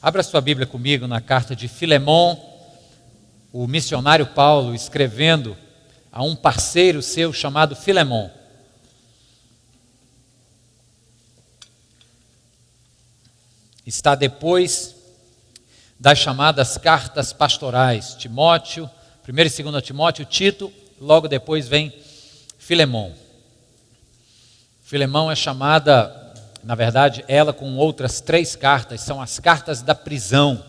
Abra sua Bíblia comigo na carta de Filemon, o missionário Paulo escrevendo a um parceiro seu chamado Filemon. Está depois das chamadas cartas pastorais, Timóteo, 1 e 2 Timóteo, Tito, logo depois vem Filemon. Filemon é chamada, na verdade, ela com outras 3 cartas, são as cartas da prisão,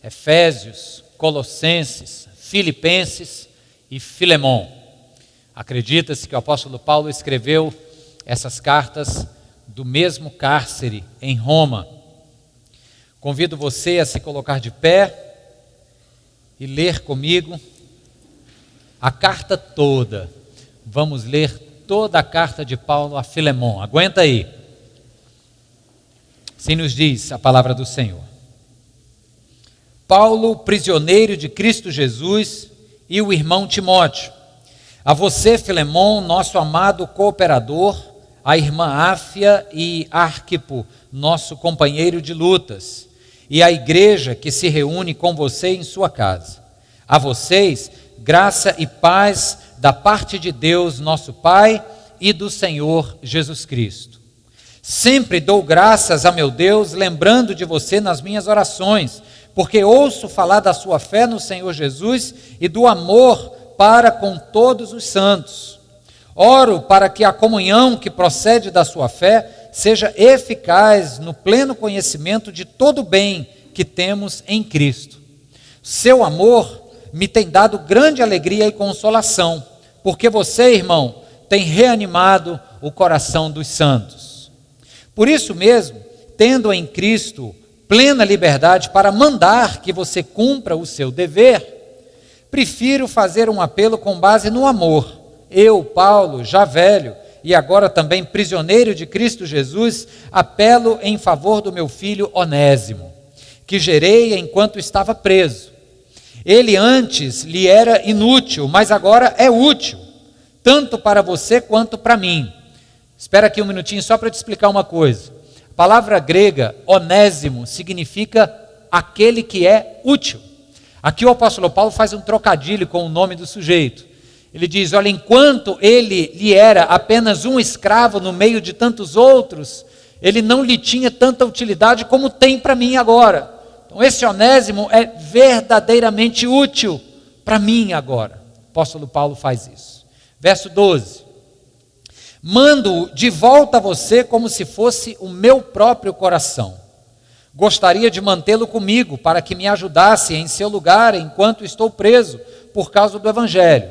Efésios, Colossenses, Filipenses e Filemon. Acredita-se que o apóstolo Paulo escreveu essas cartas do mesmo cárcere em Roma. Convido você a se colocar de pé e ler comigo a carta toda. Vamos ler toda a carta de Paulo a Filemon. Aguenta aí. Assim nos diz a palavra do Senhor. Paulo, prisioneiro de Cristo Jesus, e o irmão Timóteo. A você, Filemon, nosso amado cooperador, a irmã Áfia e Arquipo, nosso companheiro de lutas, e a igreja que se reúne com você em sua casa. A vocês, graça e paz da parte de Deus, nosso Pai, e do Senhor Jesus Cristo. Sempre dou graças a meu Deus, lembrando de você nas minhas orações, porque ouço falar da sua fé no Senhor Jesus e do amor para com todos os santos. Oro para que a comunhão que procede da sua fé seja eficaz no pleno conhecimento de todo o bem que temos em Cristo. Seu amor me tem dado grande alegria e consolação, porque você, irmão, tem reanimado o coração dos santos. Por isso mesmo, tendo em Cristo plena liberdade para mandar que você cumpra o seu dever, prefiro fazer um apelo com base no amor. Eu, Paulo, já velho, e agora também prisioneiro de Cristo Jesus, apelo em favor do meu filho Onésimo, que gerei enquanto estava preso. Ele antes lhe era inútil, mas agora é útil, tanto para você quanto para mim. Espera aqui um minutinho só para te explicar uma coisa. A palavra grega, onésimo, significa aquele que é útil. Aqui o apóstolo Paulo faz um trocadilho com o nome do sujeito. Ele diz, olha, enquanto ele lhe era apenas um escravo no meio de tantos outros, ele não lhe tinha tanta utilidade como tem para mim agora. Então esse Onésimo é verdadeiramente útil para mim agora. O apóstolo Paulo faz isso. Verso 12. Mando-o de volta a você como se fosse o meu próprio coração. Gostaria de mantê-lo comigo para que me ajudasse em seu lugar enquanto estou preso por causa do Evangelho.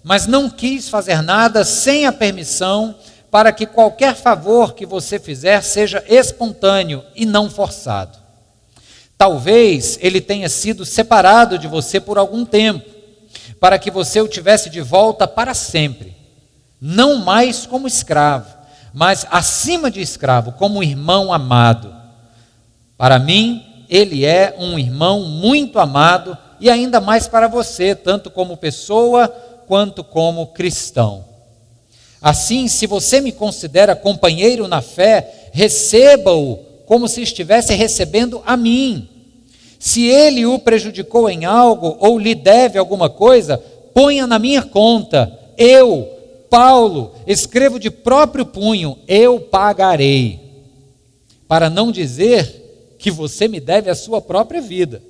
Mas não quis fazer nada sem a permissão para que qualquer favor que você fizer seja espontâneo e não forçado. Talvez ele tenha sido separado de você por algum tempo, para que você o tivesse de volta para sempre. Não mais como escravo, mas acima de escravo, como irmão amado. Para mim, ele é um irmão muito amado e ainda mais para você, tanto como pessoa quanto como cristão. Assim, se você me considera companheiro na fé, receba-o como se estivesse recebendo a mim. Se ele o prejudicou em algo ou lhe deve alguma coisa, ponha na minha conta. Eu, Paulo, escrevo de próprio punho, eu pagarei. Para não dizer que você me deve a sua própria vida.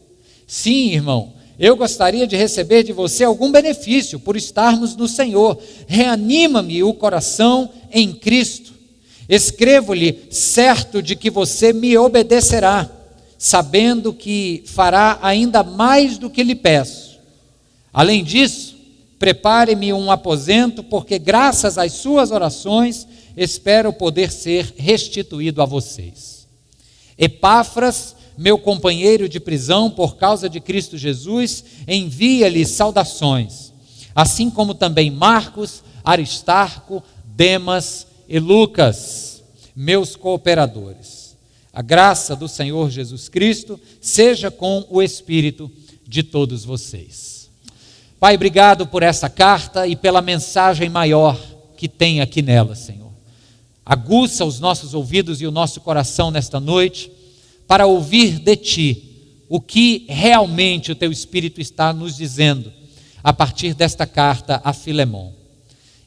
Sim, irmão, eu gostaria de receber de você algum benefício por estarmos no Senhor. Reanima-me o coração em Cristo. Escrevo-lhe certo de que você me obedecerá, sabendo que fará ainda mais do que lhe peço. Além disso, prepare-me um aposento, porque graças às suas orações, espero poder ser restituído a vocês. Epáfras, meu companheiro de prisão por causa de Cristo Jesus, envia-lhe saudações, assim como também Marcos, Aristarco, Demas e Lucas, meus cooperadores. A graça do Senhor Jesus Cristo seja com o espírito de todos vocês. Pai, obrigado por essa carta e pela mensagem maior que tem aqui nela, Senhor. Aguça os nossos ouvidos e o nosso coração nesta noite, para ouvir de ti o que realmente o teu Espírito está nos dizendo a partir desta carta a Filemon.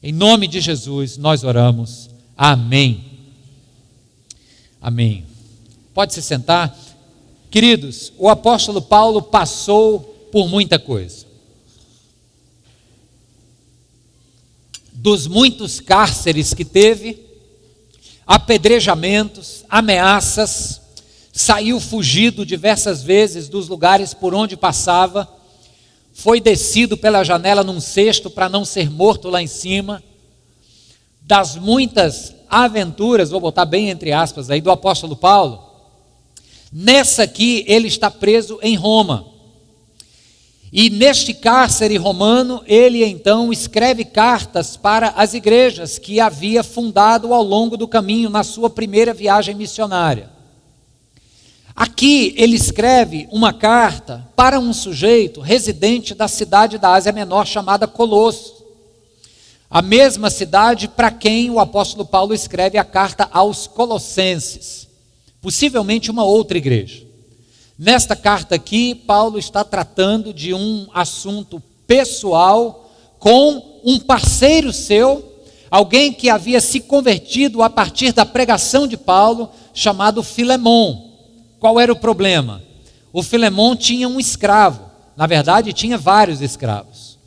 Em nome de Jesus nós oramos. Amém. Amém. Pode se sentar. Queridos, o apóstolo Paulo passou por muita coisa. Dos muitos cárceres que teve, apedrejamentos, ameaças, saiu fugido diversas vezes dos lugares por onde passava, foi descido pela janela num cesto para não ser morto lá em cima. Das muitas aventuras, vou botar bem entre aspas aí, do apóstolo Paulo, nessa aqui ele está preso em Roma. E neste cárcere romano, ele então escreve cartas para as igrejas que havia fundado ao longo do caminho na sua primeira viagem missionária. Aqui ele escreve uma carta para um sujeito residente da cidade da Ásia Menor chamada Colosso. A mesma cidade para quem o apóstolo Paulo escreve a carta aos Colossenses. Possivelmente uma outra igreja. Nesta carta aqui, Paulo está tratando de um assunto pessoal com um parceiro seu, alguém que havia se convertido a partir da pregação de Paulo, chamado Filemon. Qual era o problema? O Filemon tinha um escravo, na verdade tinha vários escravos.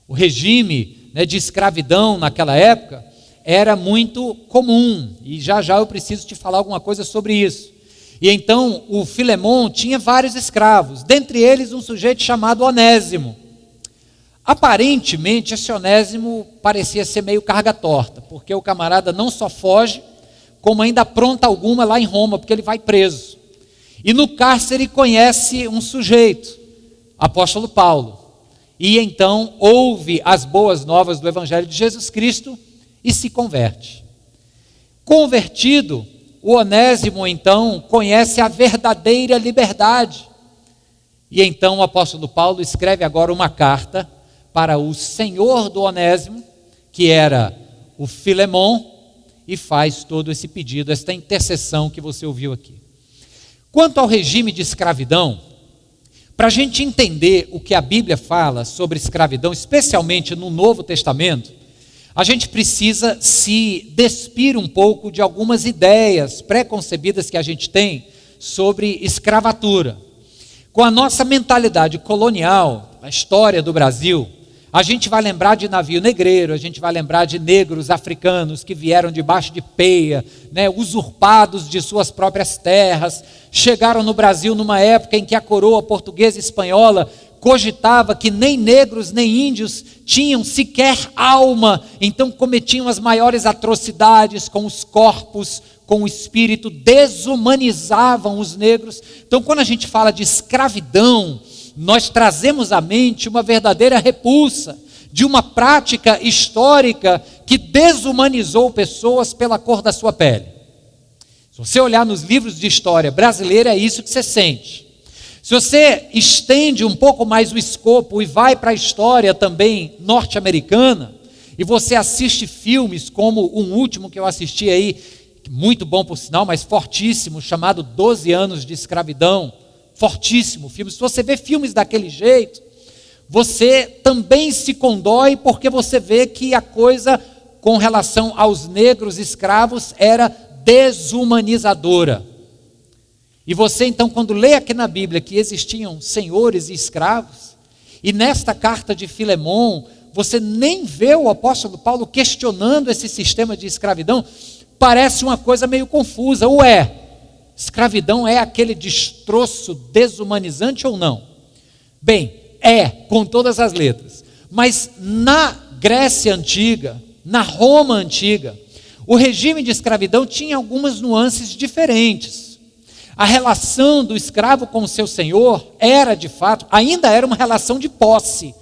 O regime de escravidão naquela época era muito comum, e já eu preciso te falar alguma coisa sobre isso. E então o Filemon tinha vários escravos, dentre eles um sujeito chamado Onésimo. Aparentemente esse Onésimo parecia ser meio carga torta, porque o camarada não só foge, como ainda apronta alguma lá em Roma, porque ele vai preso. E no cárcere conhece um sujeito, apóstolo Paulo, e então ouve as boas novas do Evangelho de Jesus Cristo e se converte. Convertido, o Onésimo, então, conhece a verdadeira liberdade. E então o apóstolo Paulo escreve agora uma carta para o senhor do Onésimo, que era o Filemon, e faz todo esse pedido, esta intercessão que você ouviu aqui. Quanto ao regime de escravidão, para a gente entender o que a Bíblia fala sobre escravidão, especialmente no Novo Testamento, a gente precisa se despir um pouco de algumas ideias preconcebidas que a gente tem sobre escravatura. Com a nossa mentalidade colonial, a história do Brasil, a gente vai lembrar de navio negreiro, a gente vai lembrar de negros africanos que vieram debaixo de peia, usurpados de suas próprias terras, chegaram no Brasil numa época em que a coroa portuguesa e espanhola cogitava que nem negros nem índios tinham sequer alma, então cometiam as maiores atrocidades com os corpos, com o espírito, desumanizavam os negros. Então quando a gente fala de escravidão, nós trazemos à mente uma verdadeira repulsa de uma prática histórica que desumanizou pessoas pela cor da sua pele. Se você olhar nos livros de história brasileira, é isso que você sente. Se você estende um pouco mais o escopo e vai para a história também norte-americana, e você assiste filmes como um último que eu assisti aí, muito bom por sinal, mas fortíssimo, chamado 12 anos de escravidão, fortíssimo filme. Se você vê filmes daquele jeito, você também se condói, porque você vê que a coisa com relação aos negros escravos era desumanizadora. E você então, quando lê aqui na Bíblia que existiam senhores e escravos, e nesta carta de Filemon, você nem vê o apóstolo Paulo questionando esse sistema de escravidão, parece uma coisa meio confusa. Ué, escravidão é aquele destroço desumanizante ou não? Bem, é, com todas as letras. Mas na Grécia Antiga, na Roma Antiga, o regime de escravidão tinha algumas nuances diferentes. A relação do escravo com o seu senhor era, de fato, ainda era uma relação de posse,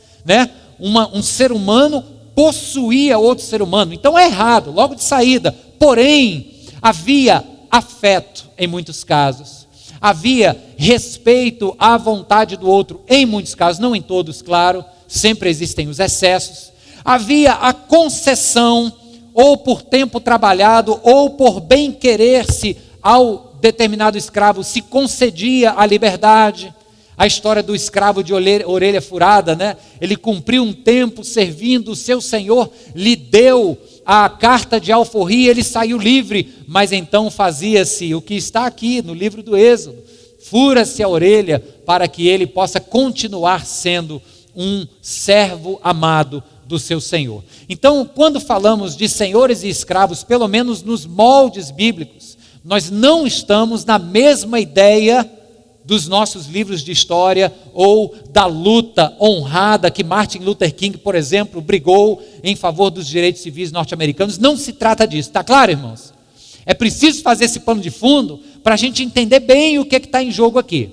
um ser humano possuía outro ser humano, então é errado, logo de saída. Porém, havia afeto em muitos casos, havia respeito à vontade do outro em muitos casos, não em todos, claro, sempre existem os excessos. Havia a concessão, ou por tempo trabalhado, ou por bem-querer-se ao determinado escravo se concedia a liberdade. A história do escravo de orelha furada, né? Ele cumpriu um tempo servindo, o seu senhor lhe deu a carta de alforria, ele saiu livre, mas então fazia-se o que está aqui no livro do Êxodo: fura-se a orelha para que ele possa continuar sendo um servo amado do seu Senhor. Então, quando falamos de senhores e escravos, pelo menos nos moldes bíblicos, nós não estamos na mesma ideia dos nossos livros de história ou da luta honrada que Martin Luther King, por exemplo, brigou em favor dos direitos civis norte-americanos. Não se trata disso, está claro, irmãos? É preciso fazer esse pano de fundo para a gente entender bem o que está em jogo aqui.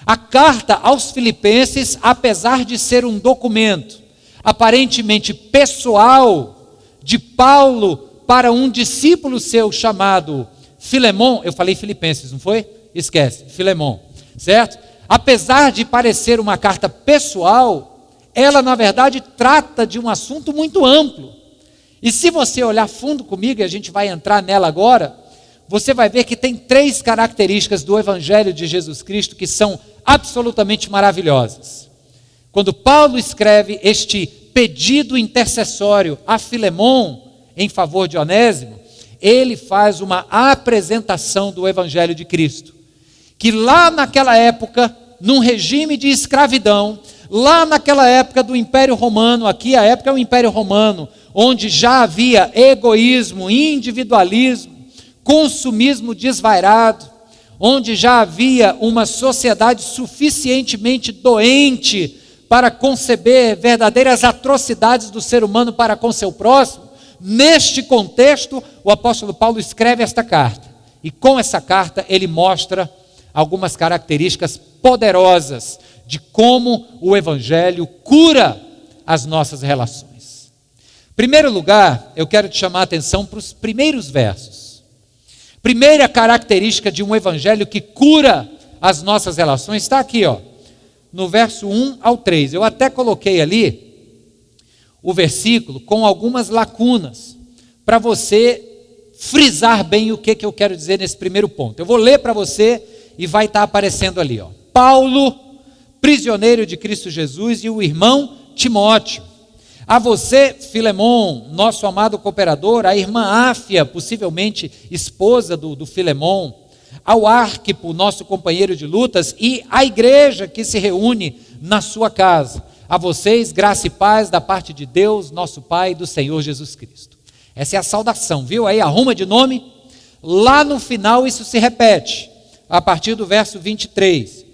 A carta aos Filipenses, apesar de ser um documento aparentemente pessoal de Paulo para um discípulo seu chamado Filemon, eu falei Filipenses, não foi? Esquece, Filemon, certo? Apesar de parecer uma carta pessoal, ela na verdade trata de um assunto muito amplo. E se você olhar fundo comigo, e a gente vai entrar nela agora, você vai ver que tem 3 características do Evangelho de Jesus Cristo que são absolutamente maravilhosas. Quando Paulo escreve este pedido intercessório a Filemon em favor de Onésimo, ele faz uma apresentação do Evangelho de Cristo, que lá naquela época, num regime de escravidão, lá naquela época do Império Romano, aqui a época é o Império Romano, onde já havia egoísmo, individualismo, consumismo desvairado, onde já havia uma sociedade suficientemente doente para conceber verdadeiras atrocidades do ser humano para com seu próximo. Neste contexto, o apóstolo Paulo escreve esta carta, e com essa carta ele mostra algumas características poderosas de como o Evangelho cura as nossas relações. Em primeiro lugar, eu quero te chamar a atenção para os primeiros versos. Primeira característica de um Evangelho que cura as nossas relações está aqui, ó, no verso 1 ao 3. Eu até coloquei ali o versículo com algumas lacunas, para você frisar bem o que eu quero dizer nesse primeiro ponto. Eu vou ler para você e vai estar aparecendo ali, ó. Paulo, prisioneiro de Cristo Jesus, e o irmão Timóteo. A você, Filemon, nosso amado cooperador, a irmã Áfia, possivelmente esposa do Filemon, ao Arquipo, nosso companheiro de lutas, e à igreja que se reúne na sua casa. A vocês, graça e paz da parte de Deus, nosso Pai, e do Senhor Jesus Cristo. Essa é a saudação, viu? Aí arruma de nome. Lá no final isso se repete, a partir do verso 23.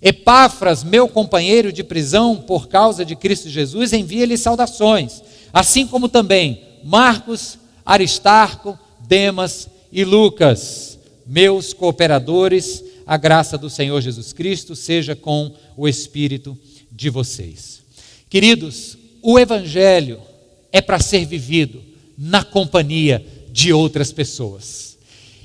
Epáfras, meu companheiro de prisão por causa de Cristo Jesus, envia-lhe saudações, assim como também Marcos, Aristarco, Demas e Lucas, meus cooperadores. A graça do Senhor Jesus Cristo seja com o espírito de vocês. Queridos, o Evangelho é para ser vivido na companhia de outras pessoas.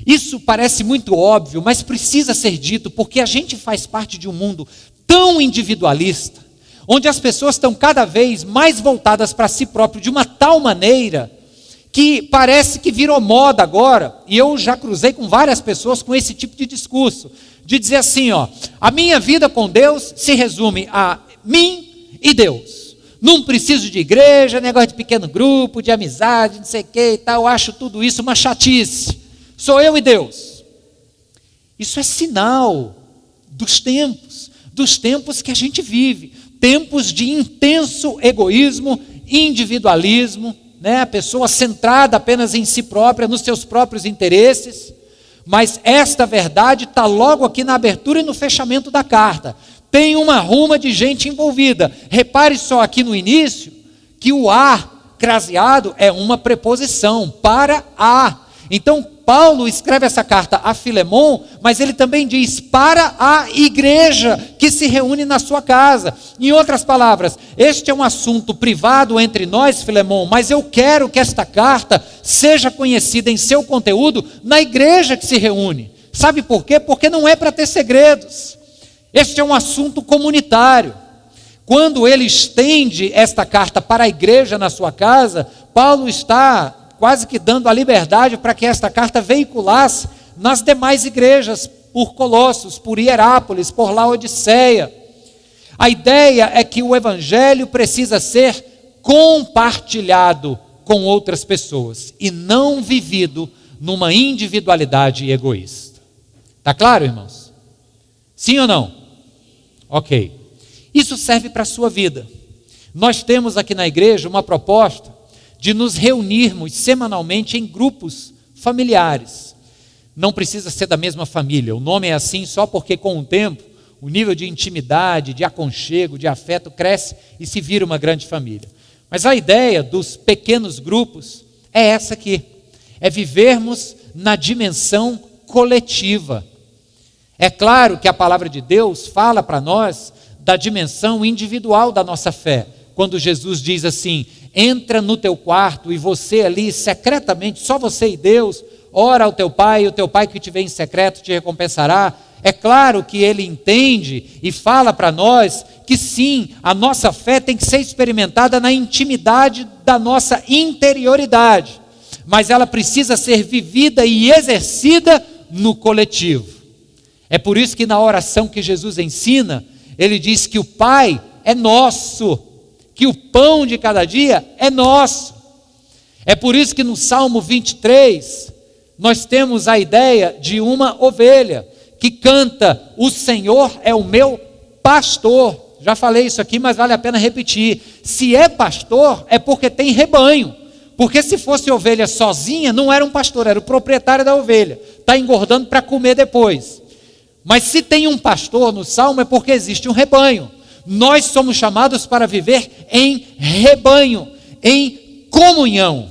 Isso parece muito óbvio, mas precisa ser dito, porque a gente faz parte de um mundo tão individualista, onde as pessoas estão cada vez mais voltadas para si próprio, de uma tal maneira que parece que virou moda agora, e eu já cruzei com várias pessoas com esse tipo de discurso, de dizer assim, ó, a minha vida com Deus se resume a mim e Deus. Não preciso de igreja, negócio de pequeno grupo, de amizade, não sei o que e tal, eu acho tudo isso uma chatice. Sou eu e Deus. Isso é sinal dos tempos que a gente vive, tempos de intenso egoísmo, individualismo, né? A pessoa centrada apenas em si própria, nos seus próprios interesses. Mas esta verdade está logo aqui na abertura e no fechamento da carta. Tem uma ruma de gente envolvida. Repare só aqui no início que o a craseado é uma preposição, para a. Então Paulo escreve essa carta a Filemon, mas ele também diz para a igreja que se reúne na sua casa. Em outras palavras, este é um assunto privado entre nós, Filemon, mas eu quero que esta carta seja conhecida em seu conteúdo na igreja que se reúne. Sabe por quê? Porque não é para ter segredos. Este é um assunto comunitário. Quando ele estende esta carta para a igreja na sua casa, Paulo está quase que dando a liberdade para que esta carta veiculasse nas demais igrejas, por Colossos, por Hierápolis, por Laodiceia. A ideia é que o evangelho precisa ser compartilhado com outras pessoas e não vivido numa individualidade egoísta. Está claro, irmãos? Sim ou não? Ok. Isso serve para a sua vida. Nós temos aqui na igreja uma proposta de nos reunirmos semanalmente em grupos familiares. Não precisa ser da mesma família. O nome é assim só porque com o tempo o nível de intimidade, de aconchego, de afeto cresce e se vira uma grande família. Mas a ideia dos pequenos grupos é essa aqui. É vivermos na dimensão coletiva. É claro que a palavra de Deus fala para nós da dimensão individual da nossa fé. Quando Jesus diz assim, entra no teu quarto e você ali secretamente, só você e Deus, ora ao teu pai e o teu pai que te vê em secreto te recompensará. É claro que ele entende e fala para nós que sim, a nossa fé tem que ser experimentada na intimidade da nossa interioridade, mas ela precisa ser vivida e exercida no coletivo. É por isso que na oração que Jesus ensina, ele diz que o Pai é nosso, que o pão de cada dia é nosso. É por isso que no Salmo 23, nós temos a ideia de uma ovelha, que canta, o Senhor é o meu pastor. Já falei isso aqui, mas vale a pena repetir. Se é pastor, é porque tem rebanho. Porque se fosse ovelha sozinha, não era um pastor, era o proprietário da ovelha. Está engordando para comer depois. Mas se tem um pastor no Salmo, é porque existe um rebanho. Nós somos chamados para viver em rebanho, em comunhão.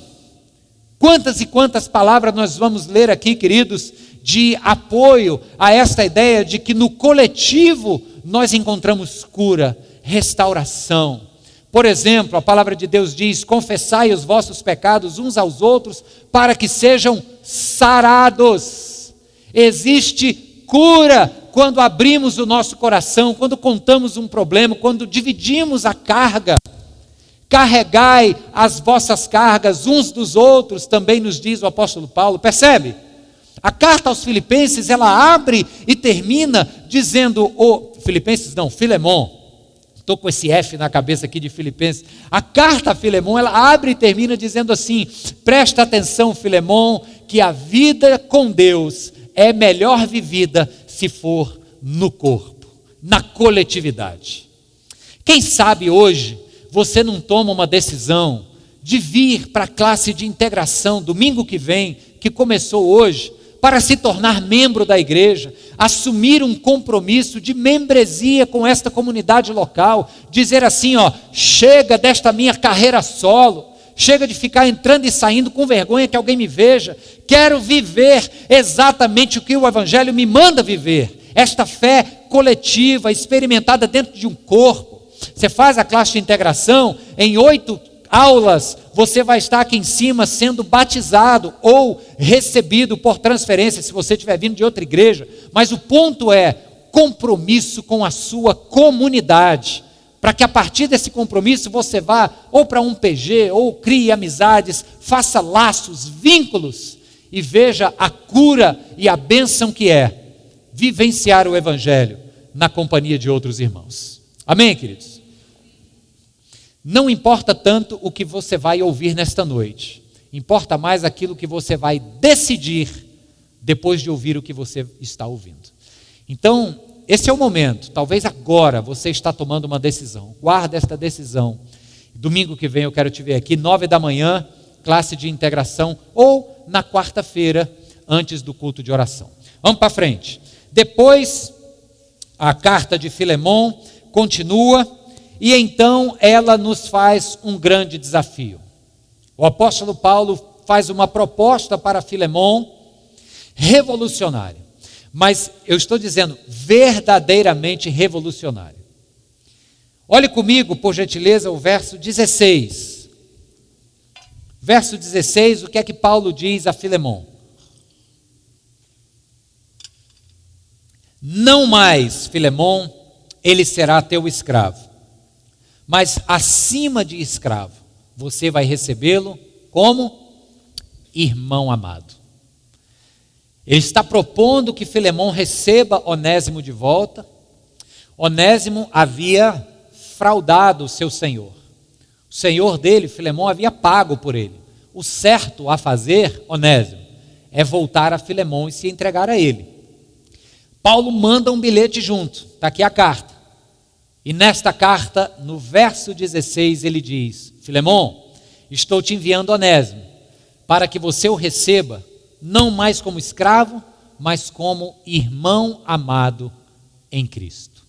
Quantas e quantas palavras nós vamos ler aqui, queridos, de apoio a esta ideia de que no coletivo nós encontramos cura, restauração. Por exemplo, a palavra de Deus diz, confessai os vossos pecados uns aos outros, para que sejam sarados. Existe cura quando abrimos o nosso coração, quando contamos um problema, quando dividimos a carga. Carregai as vossas cargas uns dos outros, também nos diz o apóstolo Paulo. Percebe? A carta aos Filipenses, ela abre e termina dizendo, Filemon, estou com esse F na cabeça aqui de Filipenses. A carta a Filemon, ela abre e termina dizendo assim, presta atenção, Filemon, que a vida com Deus é melhor vivida se for no corpo, na coletividade. Quem sabe hoje você não toma uma decisão de vir para a classe de integração domingo que vem, que começou hoje, para se tornar membro da igreja, assumir um compromisso de membresia com esta comunidade local, dizer assim, chega desta minha carreira solo, chega de ficar entrando e saindo com vergonha que alguém me veja, quero viver exatamente o que o evangelho me manda viver, esta fé coletiva, experimentada dentro de um corpo. Você faz a classe de integração, em 8 aulas, você vai estar aqui em cima sendo batizado ou recebido por transferência, se você estiver vindo de outra igreja. Mas o ponto é compromisso com a sua comunidade, para que a partir desse compromisso você vá ou para um PG, ou crie amizades, faça laços, vínculos, e veja a cura e a bênção que é vivenciar o evangelho na companhia de outros irmãos. Amém, queridos? Não importa tanto o que você vai ouvir nesta noite, importa mais aquilo que você vai decidir depois de ouvir o que você está ouvindo. Então, esse é o momento, talvez agora você está tomando uma decisão, guarda esta decisão. Domingo que vem eu quero te ver aqui, 9 da manhã, classe de integração, ou na quarta-feira, antes do culto de oração. Vamos para frente. Depois, a carta de Filemon continua, e então ela nos faz um grande desafio. O apóstolo Paulo faz uma proposta para Filemon revolucionária. Mas eu estou dizendo verdadeiramente revolucionária. Olhe comigo, por gentileza, o verso 16. Verso 16, o que é que Paulo diz a Filemon? Não mais, Filemon, ele será teu escravo. Mas acima de escravo, você vai recebê-lo como irmão amado. Ele está propondo que Filemão receba Onésimo de volta. Onésimo havia fraudado o seu senhor. O senhor dele, Filemão, havia pago por ele. O certo a fazer, Onésimo, é voltar a Filemão e se entregar a ele. Paulo manda um bilhete junto, está aqui a carta. E nesta carta, no verso 16, ele diz: Filemão, estou te enviando Onésimo, para que você o receba, não mais como escravo, mas como irmão amado em Cristo.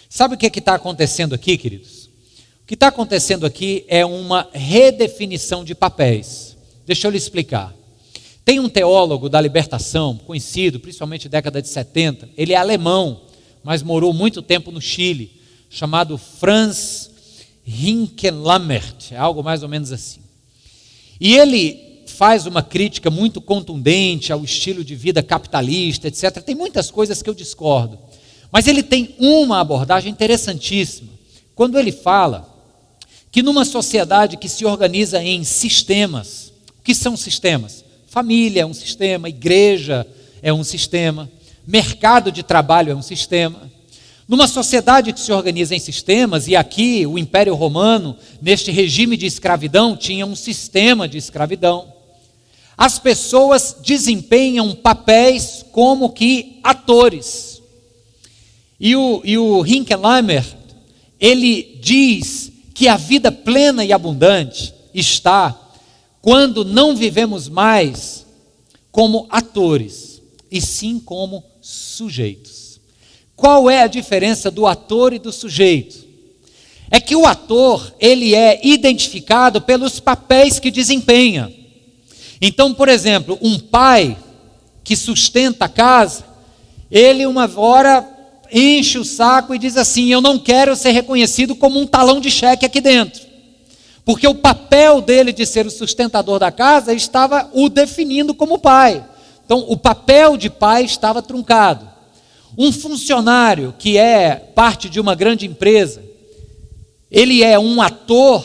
Sabe o que está acontecendo aqui, queridos? O que está acontecendo aqui é uma redefinição de papéis. Deixa eu lhe explicar. Tem um teólogo da libertação, conhecido, principalmente na década de 70, ele é alemão, mas morou muito tempo no Chile, chamado Franz Rinkelamert, algo mais ou menos assim. E ele faz uma crítica muito contundente ao estilo de vida capitalista, etc. Tem muitas coisas que eu discordo, mas ele tem uma abordagem interessantíssima, quando ele fala que numa sociedade que se organiza em sistemas, o que são sistemas? Família é um sistema, igreja é um sistema, mercado de trabalho é um sistema. Numa sociedade que se organiza em sistemas, e aqui o Império Romano, neste regime de escravidão, tinha um sistema de escravidão. As pessoas desempenham papéis como que atores. E o Rinkelheimer, ele diz que a vida plena e abundante está quando não vivemos mais como atores, e sim como sujeitos. Qual é a diferença do ator e do sujeito? É que o ator, ele é identificado pelos papéis que desempenha. Então, por exemplo, um pai que sustenta a casa, ele uma hora enche o saco e diz assim: eu não quero ser reconhecido como um talão de cheque aqui dentro. Porque o papel dele de ser o sustentador da casa estava o definindo como pai. Então, o papel de pai estava truncado. Um funcionário que é parte de uma grande empresa, ele é um ator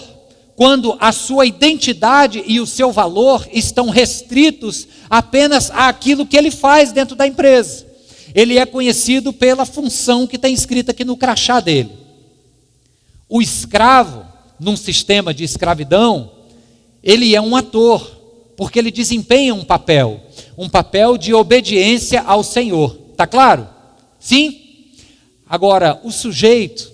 quando a sua identidade e o seu valor estão restritos apenas àquilo que ele faz dentro da empresa. Ele é conhecido pela função que está escrita aqui no crachá dele. O escravo, num sistema de escravidão, ele é um ator, porque ele desempenha um papel de obediência ao Senhor. Está claro? Sim? Agora, o sujeito,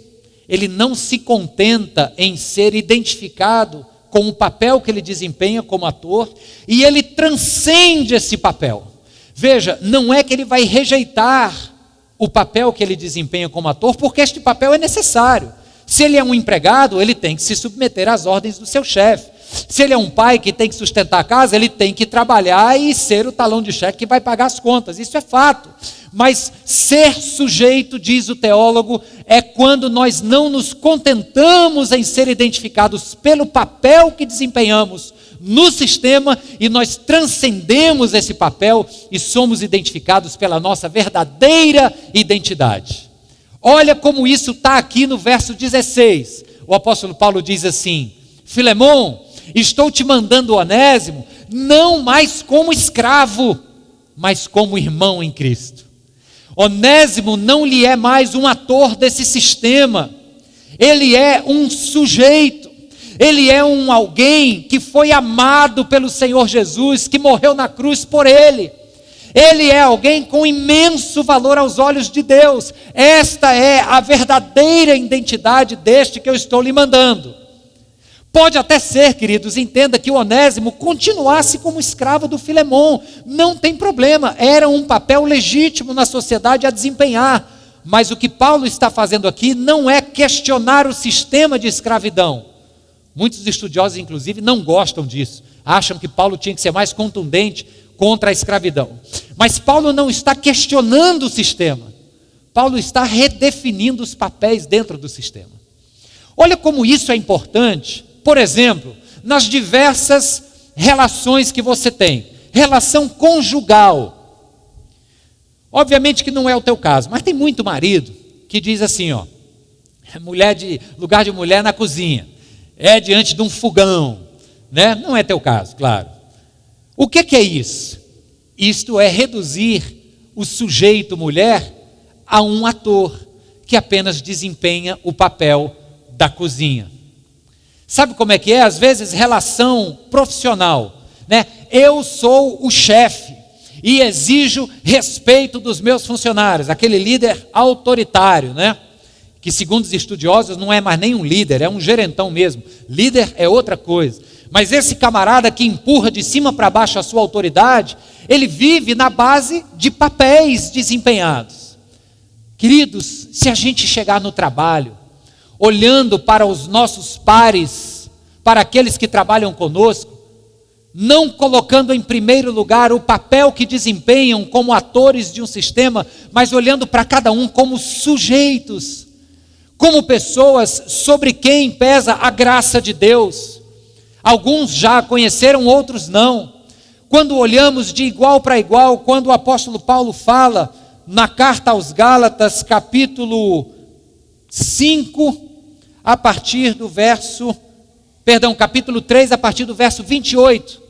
ele não se contenta em ser identificado com o papel que ele desempenha como ator, e ele transcende esse papel. Veja, não é que ele vai rejeitar o papel que ele desempenha como ator, porque este papel é necessário. Se ele é um empregado, ele tem que se submeter às ordens do seu chefe. Se ele é um pai que tem que sustentar a casa, ele tem que trabalhar e ser o talão de cheque que vai pagar as contas. Isso é fato. Mas ser sujeito, diz o teólogo, é quando nós não nos contentamos em ser identificados pelo papel que desempenhamos no sistema, e nós transcendemos esse papel e somos identificados pela nossa verdadeira identidade. Olha como isso está aqui no verso 16. O apóstolo Paulo diz assim: Filemão, estou te mandando Onésimo, não mais como escravo, mas como irmão em Cristo. Onésimo não lhe é mais um ator desse sistema, ele é um sujeito, ele é um alguém que foi amado pelo Senhor Jesus, que morreu na cruz por ele. Ele é alguém com imenso valor aos olhos de Deus. Esta é a verdadeira identidade deste que eu estou lhe mandando. Pode até ser, queridos, entenda que o Onésimo continuasse como escravo do Filemão, não tem problema, era um papel legítimo na sociedade a desempenhar, mas o que Paulo está fazendo aqui não é questionar o sistema de escravidão. Muitos estudiosos, inclusive, não gostam disso, acham que Paulo tinha que ser mais contundente contra a escravidão, mas Paulo não está questionando o sistema, Paulo está redefinindo os papéis dentro do sistema. Olha como isso é importante. Por exemplo, nas diversas relações que você tem, relação conjugal. Obviamente que não é o teu caso, mas tem muito marido que diz assim, ó, lugar de mulher na cozinha, é diante de um fogão, né? Não é teu caso, claro. O que é isso? Isto é reduzir o sujeito mulher a um ator que apenas desempenha o papel da cozinha. Sabe como é que é? Às vezes relação profissional, né? Eu sou o chefe e exijo respeito dos meus funcionários, aquele líder autoritário, né? Que segundo os estudiosos não é mais nem um líder, é um gerentão mesmo. Líder é outra coisa. Mas esse camarada que empurra de cima para baixo a sua autoridade, ele vive na base de papéis desempenhados. Queridos, se a gente chegar no trabalho, olhando para os nossos pares, para aqueles que trabalham conosco, não colocando em primeiro lugar o papel que desempenham como atores de um sistema, mas olhando para cada um como sujeitos, como pessoas sobre quem pesa a graça de Deus. Alguns já a conheceram, outros não. Quando olhamos de igual para igual, quando o apóstolo Paulo fala na carta aos Gálatas, capítulo 5, capítulo 3, a partir do verso 28,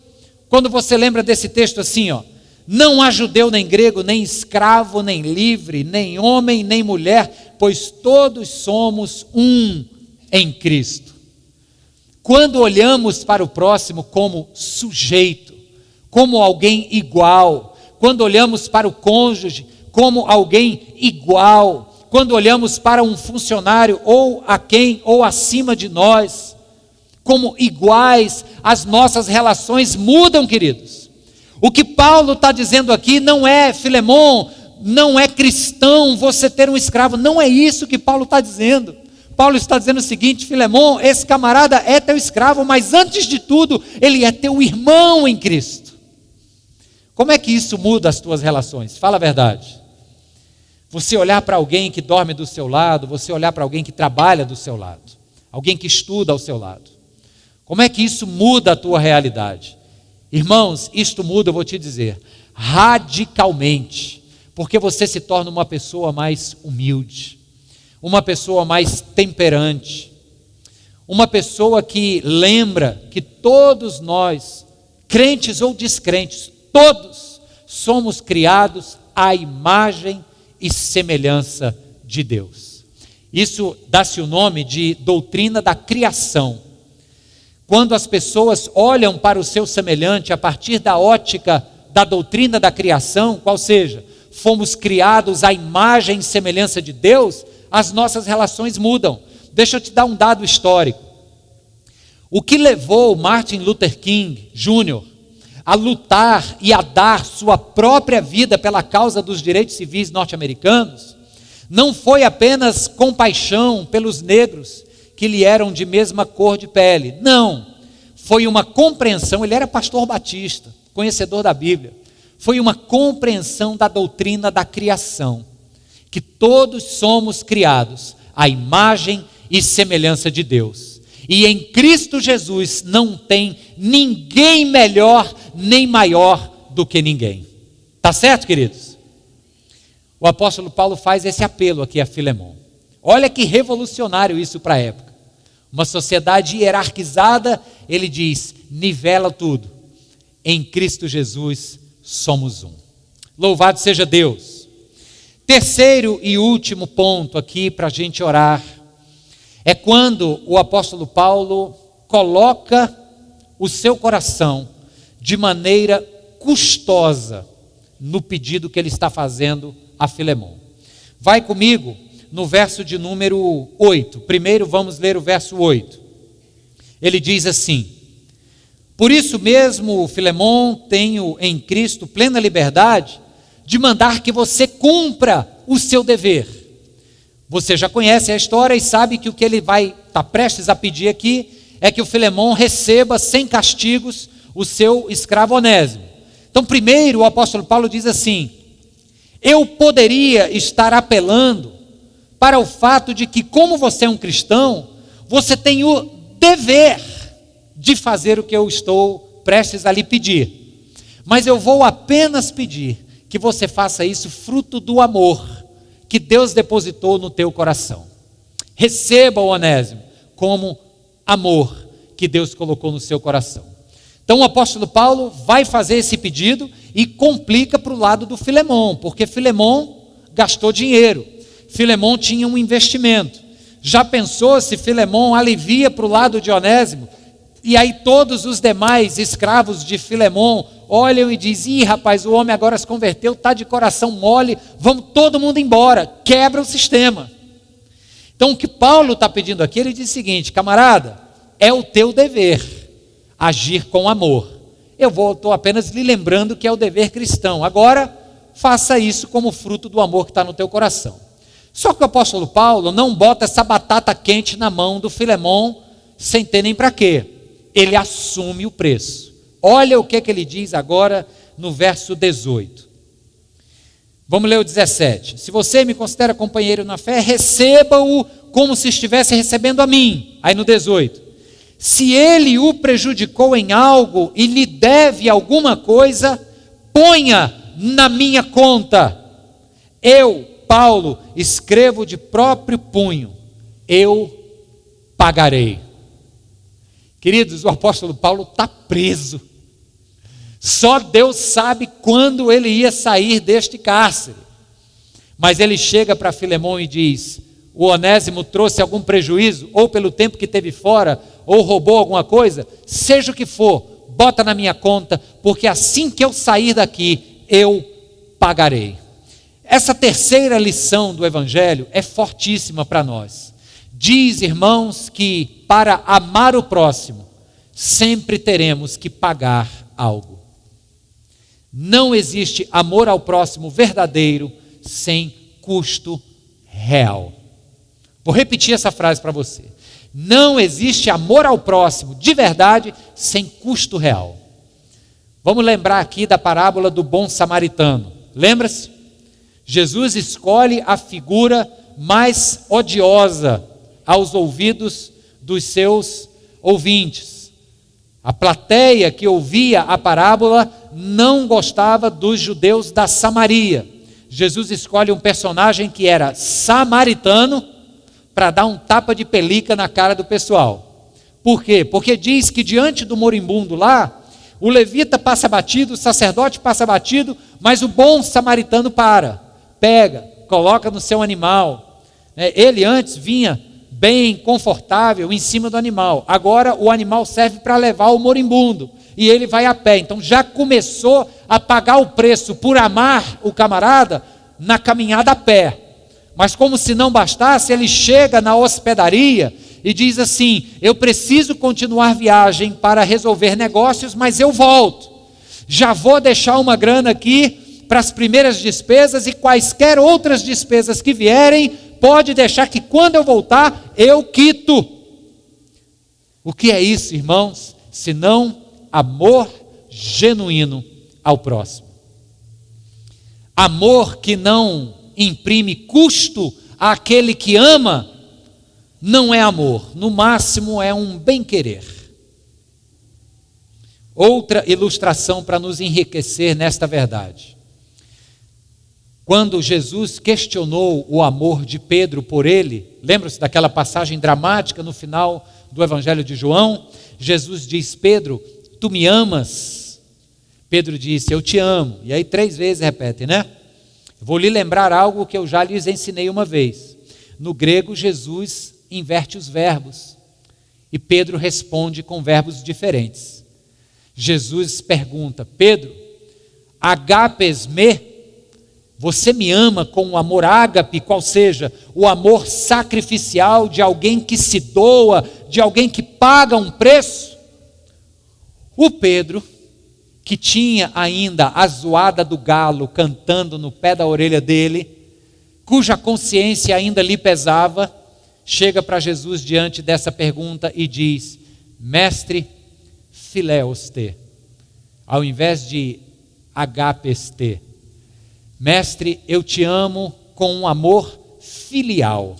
quando você lembra desse texto assim, ó: não há judeu nem grego, nem escravo, nem livre, nem homem, nem mulher, pois todos somos um em Cristo. Quando olhamos para o próximo como sujeito, como alguém igual, quando olhamos para o cônjuge como alguém igual, quando olhamos para um funcionário ou a quem ou acima de nós, como iguais, as nossas relações mudam, queridos. O que Paulo está dizendo aqui não é, Filemon, não é cristão você ter um escravo, não é isso que Paulo está dizendo. Paulo está dizendo o seguinte: Filemon, esse camarada é teu escravo, mas antes de tudo, ele é teu irmão em Cristo. Como é que isso muda as tuas relações? Fala a verdade. Você olhar para alguém que dorme do seu lado, você olhar para alguém que trabalha do seu lado, alguém que estuda ao seu lado. Como é que isso muda a tua realidade? Irmãos, isto muda, eu vou te dizer, radicalmente, porque você se torna uma pessoa mais humilde, uma pessoa mais temperante, uma pessoa que lembra que todos nós, crentes ou descrentes, todos somos criados à imagem e semelhança de Deus. Isso dá-se o nome de doutrina da criação. Quando as pessoas olham para o seu semelhante a partir da ótica da doutrina da criação, qual seja, fomos criados à imagem e semelhança de Deus, as nossas relações mudam. Deixa eu te dar um dado histórico. O que levou Martin Luther King Jr. a lutar e a dar sua própria vida pela causa dos direitos civis norte-americanos, não foi apenas compaixão pelos negros que lhe eram de mesma cor de pele. Não, foi uma compreensão, ele era pastor batista, conhecedor da Bíblia, foi uma compreensão da doutrina da criação, que todos somos criados à imagem e semelhança de Deus. E em Cristo Jesus não tem ninguém melhor nem maior do que ninguém. Tá certo, queridos? O apóstolo Paulo faz esse apelo aqui a Filemon. Olha que revolucionário isso para a época. Uma sociedade hierarquizada, ele diz, nivela tudo. Em Cristo Jesus somos um. Louvado seja Deus. Terceiro e último ponto aqui para a gente orar, é quando o apóstolo Paulo coloca o seu coração de maneira custosa no pedido que ele está fazendo a Filemon. Vai comigo no verso de número 8. Primeiro vamos ler o verso 8. Ele diz assim: por isso mesmo, Filemon, tenho em Cristo plena liberdade de mandar que você cumpra o seu dever. Você já conhece a história e sabe que o que ele vai estar prestes a pedir aqui é que o Filemon receba sem castigos o seu escravo Onésimo. Então, primeiro o apóstolo Paulo diz assim: eu poderia estar apelando para o fato de que, como você é um cristão, você tem o dever de fazer o que eu estou prestes a lhe pedir. Mas eu vou apenas pedir que você faça isso fruto do amor que Deus depositou no teu coração. Receba o Onésimo como amor que Deus colocou no seu coração. Então o apóstolo Paulo vai fazer esse pedido e complica para o lado do Filemon, porque Filemon gastou dinheiro, Filemon tinha um investimento. Já pensou se Filemon alivia para o lado de Onésimo, e aí todos os demais escravos de Filemon olham e dizem: ih, rapaz, o homem agora se converteu, está de coração mole, vamos todo mundo embora, quebra o sistema. Então o que Paulo está pedindo aqui, ele diz o seguinte: camarada, é o teu dever agir com amor. Eu estou apenas lhe lembrando que é o dever cristão. Agora, faça isso como fruto do amor que está no teu coração. Só que o apóstolo Paulo não bota essa batata quente na mão do Filemon sem ter nem para quê. Ele assume o preço. Olha o que ele diz agora no verso 18. Vamos ler o 17. Se você me considera companheiro na fé, receba-o como se estivesse recebendo a mim. Aí no 18. Se ele o prejudicou em algo e lhe deve alguma coisa, ponha na minha conta. Eu, Paulo, escrevo de próprio punho, eu pagarei. Queridos, o apóstolo Paulo está preso. Só Deus sabe quando ele ia sair deste cárcere. Mas ele chega para Filemon e diz: o Onésimo trouxe algum prejuízo, ou pelo tempo que teve fora, ou roubou alguma coisa, seja o que for, bota na minha conta, porque assim que eu sair daqui, eu pagarei. Essa terceira lição do Evangelho é fortíssima para nós. Diz, irmãos, que para amar o próximo, sempre teremos que pagar algo. Não existe amor ao próximo verdadeiro sem custo real. Vou repetir essa frase para você. Não existe amor ao próximo de verdade sem custo real. Vamos lembrar aqui da parábola do bom samaritano. Lembra-se? Jesus escolhe a figura mais odiosa aos ouvidos dos seus ouvintes. A plateia que ouvia a parábola não gostava dos judeus da Samaria. Jesus escolhe um personagem que era samaritano para dar um tapa de pelica na cara do pessoal. Por quê? Porque diz que diante do moribundo lá, o levita passa batido, o sacerdote passa batido, mas o bom samaritano pega, coloca no seu animal. Ele antes vinha bem confortável em cima do animal, agora o animal serve para levar o moribundo, e ele vai a pé. Então já começou a pagar o preço por amar o camarada na caminhada a pé. Mas como se não bastasse, ele chega na hospedaria e diz assim: eu preciso continuar viagem para resolver negócios, mas eu volto. Já vou deixar uma grana aqui para as primeiras despesas, e quaisquer outras despesas que vierem, pode deixar que quando eu voltar, eu quito. O que é isso, irmãos? Senão amor genuíno ao próximo. Amor que não imprime custo àquele que ama, não é amor, no máximo é um bem-querer. Outra ilustração para nos enriquecer nesta verdade. Quando Jesus questionou o amor de Pedro por ele, lembra-se daquela passagem dramática no final do Evangelho de João? Jesus diz: Pedro, tu me amas? Pedro disse: eu te amo. E aí 3 vezes repete, né? Vou lhe lembrar algo que eu já lhes ensinei uma vez. No grego, Jesus inverte os verbos e Pedro responde com verbos diferentes. Jesus pergunta: Pedro, agapes me? Você me ama com o amor ágape, qual seja o amor sacrificial de alguém que se doa, de alguém que paga um preço? O Pedro, que tinha ainda a zoada do galo cantando no pé da orelha dele, cuja consciência ainda lhe pesava, chega para Jesus diante dessa pergunta e diz: mestre, fileos te, ao invés de agapes te. Mestre, eu te amo com um amor filial.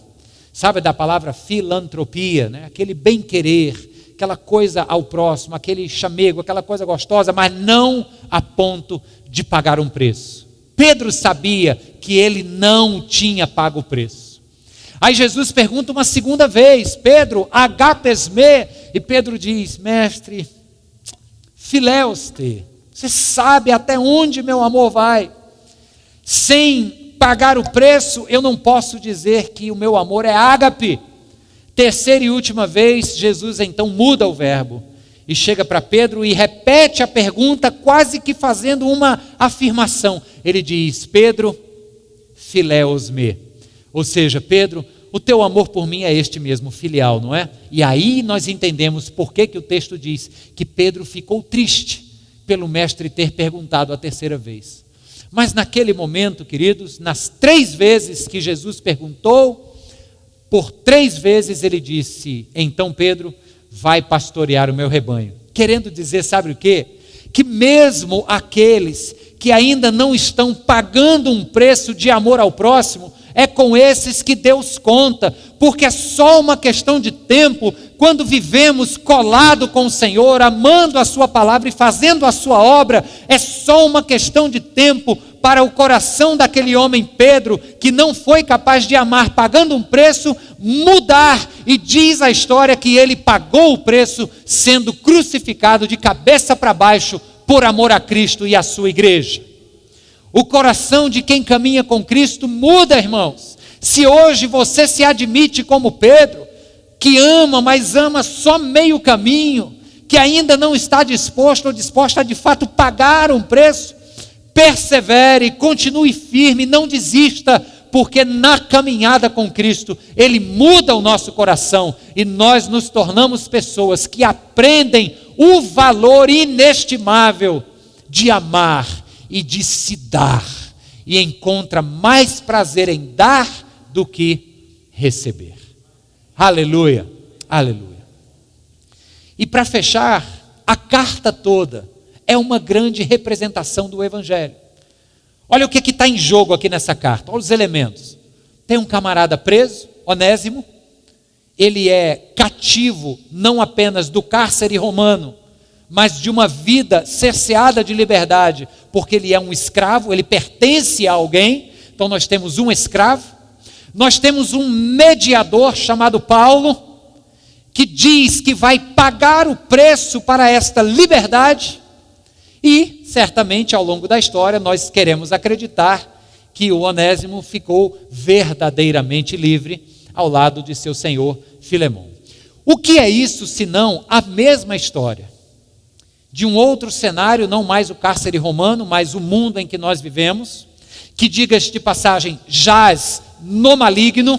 Sabe da palavra filantropia, né? Aquele bem-querer, aquela coisa ao próximo, aquele chamego, aquela coisa gostosa, mas não a ponto de pagar um preço. Pedro sabia que ele não tinha pago o preço. Aí Jesus pergunta uma segunda vez: Pedro, agapes me? E Pedro diz: mestre, fileos te, Você sabe até onde meu amor vai. Sem pagar o preço, eu não posso dizer que o meu amor é ágape. Terceira e última vez, Jesus então muda o verbo e chega para Pedro e repete a pergunta, quase que fazendo uma afirmação. Ele diz: Pedro, fileos me. Ou seja, Pedro, o teu amor por mim é este mesmo, filial, não é? E aí nós entendemos por que o texto diz que Pedro ficou triste pelo mestre ter perguntado a terceira vez. Mas naquele momento, queridos, nas 3 vezes que Jesus perguntou, por 3 vezes ele disse: então Pedro, vai pastorear o meu rebanho. Querendo dizer, sabe o quê? Que mesmo aqueles que ainda não estão pagando um preço de amor ao próximo, é com esses que Deus conta, porque é só uma questão de tempo, quando vivemos colado com o Senhor, amando a sua palavra e fazendo a sua obra, é só uma questão de tempo para o coração daquele homem Pedro, que não foi capaz de amar pagando um preço, mudar, e diz a história que ele pagou o preço sendo crucificado de cabeça para baixo por amor a Cristo e a sua igreja. O coração de quem caminha com Cristo muda, irmãos. Se hoje você se admite como Pedro, que ama, mas ama só meio caminho, que ainda não está disposto ou disposta a de fato pagar um preço, persevere, continue firme, não desista, porque na caminhada com Cristo, Ele muda o nosso coração e nós nos tornamos pessoas que aprendem o valor inestimável de amar e de se dar, e encontra mais prazer em dar do que receber. Aleluia, aleluia. E para fechar, a carta toda é uma grande representação do Evangelho. Olha o que está em jogo aqui nessa carta, olha os elementos. Tem um camarada preso, Onésimo, ele é cativo não apenas do cárcere romano, mas de uma vida cerceada de liberdade, porque ele é um escravo, ele pertence a alguém. Então nós temos um escravo, nós temos um mediador chamado Paulo, que diz que vai pagar o preço para esta liberdade, e certamente ao longo da história nós queremos acreditar que o Onésimo ficou verdadeiramente livre ao lado de seu senhor Filemão. O que é isso senão a mesma história de um outro cenário, não mais o cárcere romano, mas o mundo em que nós vivemos, que, diga-se de passagem, jaz no maligno,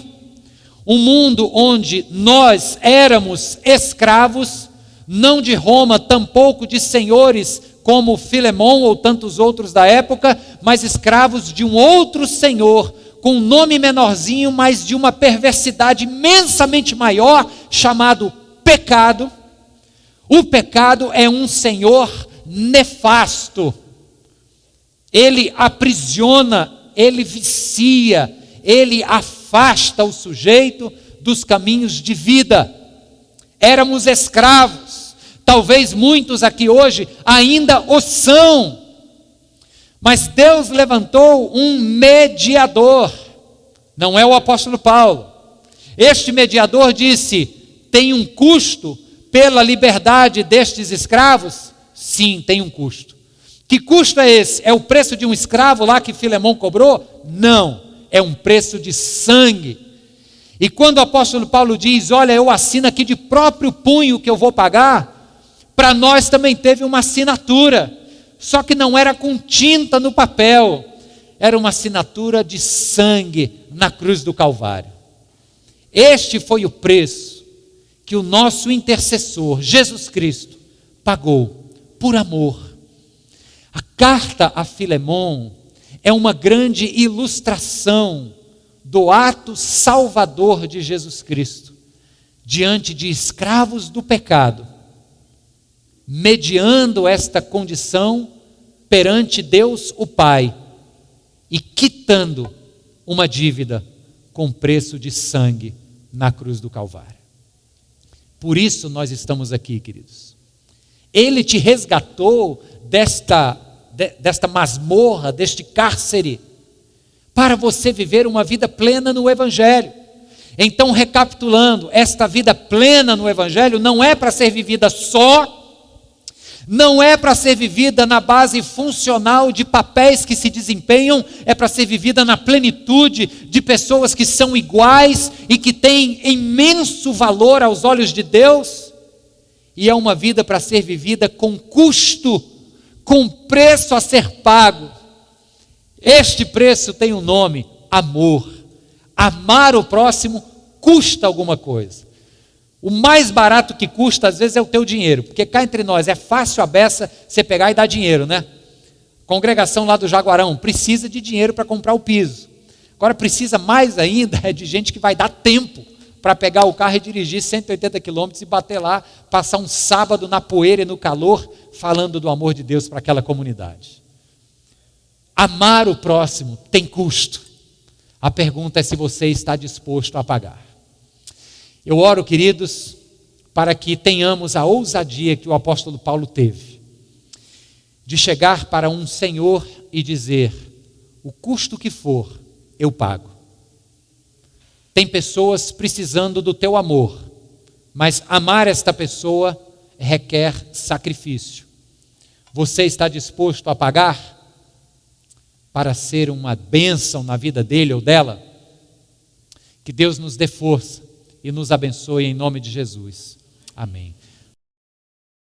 um mundo onde nós éramos escravos, não de Roma, tampouco de senhores como Filemão ou tantos outros da época, mas escravos de um outro senhor, com um nome menorzinho, mas de uma perversidade imensamente maior, chamado pecado. O pecado é um senhor nefasto, ele aprisiona, ele vicia, ele afasta o sujeito dos caminhos de vida. Éramos escravos, talvez muitos aqui hoje ainda o são, mas Deus levantou um mediador, não é o apóstolo Paulo. Este mediador disse: tem um custo pela liberdade destes escravos? Sim, tem um custo. Que custo é esse? É o preço de um escravo lá que Filemão cobrou? Não, é um preço de sangue. E quando o apóstolo Paulo diz: olha, eu assino aqui de próprio punho que eu vou pagar, para nós também teve uma assinatura, só que não era com tinta no papel, era uma assinatura de sangue na cruz do Calvário. Este foi o preço que o nosso intercessor, Jesus Cristo, pagou por amor. A carta a Filemão é uma grande ilustração do ato salvador de Jesus Cristo, diante de escravos do pecado, mediando esta condição perante Deus o Pai e quitando uma dívida com preço de sangue na cruz do Calvário. Por isso nós estamos aqui, queridos. Ele te resgatou desta masmorra, deste cárcere, para você viver uma vida plena no Evangelho. Então, recapitulando, esta vida plena no Evangelho não é para ser vivida só, Não é para ser vivida na base funcional de papéis que se desempenham, é para ser vivida na plenitude de pessoas que são iguais e que têm imenso valor aos olhos de Deus. E é uma vida para ser vivida com custo, com preço a ser pago. Este preço tem um nome: amor. Amar o próximo custa alguma coisa. O mais barato que custa, às vezes, é o teu dinheiro, porque cá entre nós é fácil a beça você pegar e dar dinheiro, né? Congregação lá do Jaguarão precisa de dinheiro para comprar o piso. Agora precisa mais ainda de gente que vai dar tempo para pegar o carro e dirigir 180 quilômetros e bater lá, passar um sábado na poeira e no calor, falando do amor de Deus para aquela comunidade. Amar o próximo tem custo. A pergunta é se você está disposto a pagar. Eu oro, queridos, para que tenhamos a ousadia que o apóstolo Paulo teve, de chegar para um Senhor e dizer: o custo que for, eu pago. Tem pessoas precisando do teu amor, mas amar esta pessoa requer sacrifício. Você está disposto a pagar para ser uma bênção na vida dele ou dela? Que Deus nos dê força e nos abençoe em nome de Jesus. Amém.